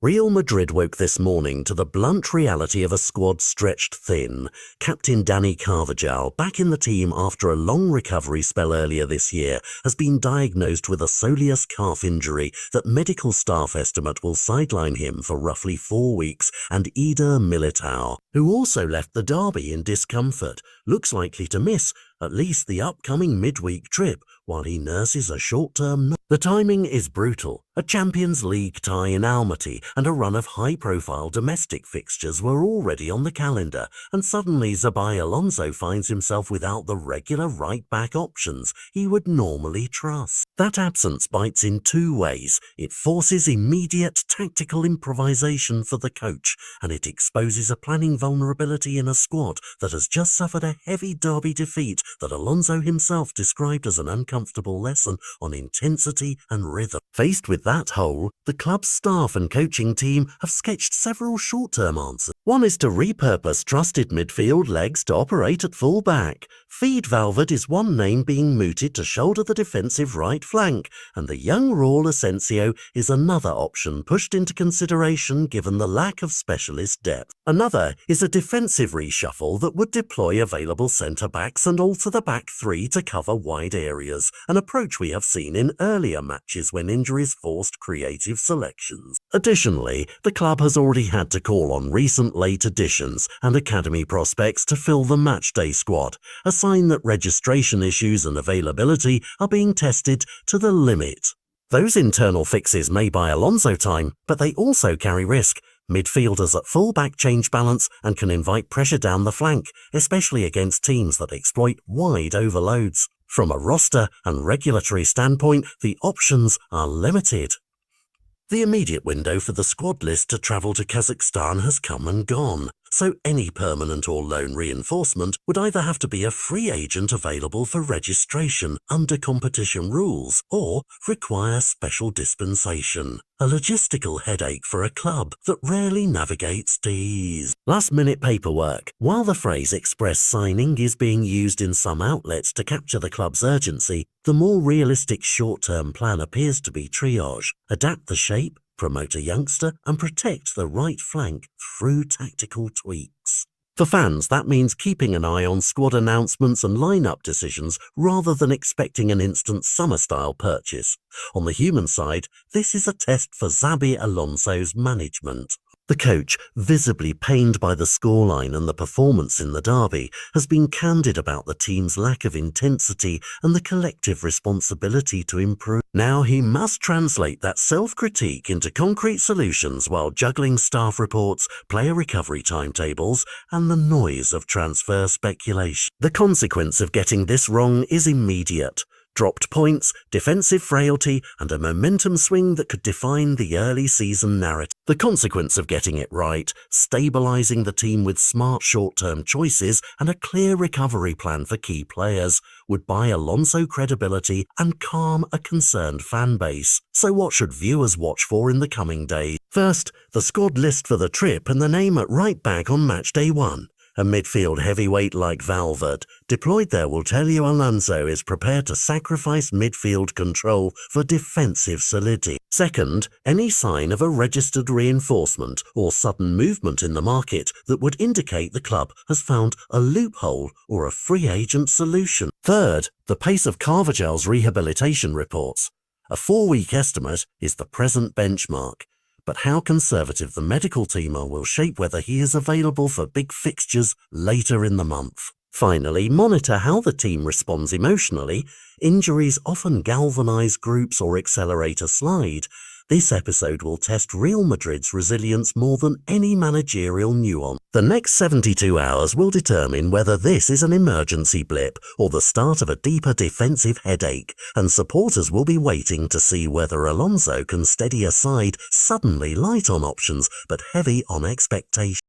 Real Madrid woke this morning to the blunt reality of a squad stretched thin. Captain Dani Carvajal, back in the team after a long recovery spell earlier this year, has been diagnosed with a soleus calf injury that medical staff estimate will sideline him for roughly 4 weeks, and MELTDOWN, who also left the derby in discomfort, looks likely to miss at least the upcoming midweek trip while he nurses a short-term. The timing is brutal. A Champions League tie in Almaty and a run of high-profile domestic fixtures were already on the calendar, and suddenly Xabi Alonso finds himself without the regular right-back options he would normally trust. That absence bites in 2 ways. It forces immediate tactical improvisation for the coach, and it exposes a planning vulnerability in a squad that has just suffered a heavy derby defeat that Alonso himself described as an uncomfortable lesson on intensity and rhythm. Faced with that hole, the club's staff and coaching team have sketched several short-term answers. One is to repurpose trusted midfield legs to operate at full back. Feed Valverde is one name being mooted to shoulder the defensive right flank, and the young Raul Asensio is another option pushed into consideration given the lack of specialist depth. Another is a defensive reshuffle that would deploy available centre-backs and alter the back three to cover wide areas, an approach we have seen in earlier matches when injuries forced creative selections. Additionally, the club has already had to call on recent late additions and academy prospects to fill the matchday squad, a sign that registration issues and availability are being tested to the limit. Those internal fixes may buy Alonso time, but they also carry risk. Midfielders at full-back change balance and can invite pressure down the flank, especially against teams that exploit wide overloads. From a roster and regulatory standpoint, the options are limited. The immediate window for the squad list to travel to Kazakhstan has come and gone, so any permanent or loan reinforcement would either have to be a free agent available for registration under competition rules or require special dispensation. A logistical headache for a club that rarely navigates ease. Last-minute paperwork. While the phrase express signing is being used in some outlets to capture the club's urgency, the more realistic short-term plan appears to be triage. Adapt the shape, promote a youngster, and protect the right flank through tactical tweaks. For fans, that means keeping an eye on squad announcements and lineup decisions rather than expecting an instant summer-style purchase. On the human side, this is a test for Xabi Alonso's management. The coach, visibly pained by the scoreline and the performance in the derby, has been candid about the team's lack of intensity and the collective responsibility to improve. Now he must translate that self-critique into concrete solutions while juggling staff reports, player recovery timetables, and the noise of transfer speculation. The consequence of getting this wrong is immediate. Dropped points, defensive frailty, and a momentum swing that could define the early season narrative. The consequence of getting it right, stabilizing the team with smart short-term choices and a clear recovery plan for key players, would buy Alonso credibility and calm a concerned fan base. So what should viewers watch for in the coming days? First, the squad list for the trip and the name at right back on match day 1. A midfield heavyweight like Valverde deployed there will tell you Alonso is prepared to sacrifice midfield control for defensive solidity. Second, any sign of a registered reinforcement or sudden movement in the market that would indicate the club has found a loophole or a free agent solution. Third, the pace of Carvajal's rehabilitation reports. A 4-week estimate is the present benchmark, but how conservative the medical team are will shape whether he is available for big fixtures later in the month. Finally, monitor how the team responds emotionally. Injuries often galvanize groups or accelerate a slide. This episode will test Real Madrid's resilience more than any managerial nuance. The next 72 hours will determine whether this is an emergency blip or the start of a deeper defensive headache, and supporters will be waiting to see whether Alonso can steady a side suddenly light on options but heavy on expectations.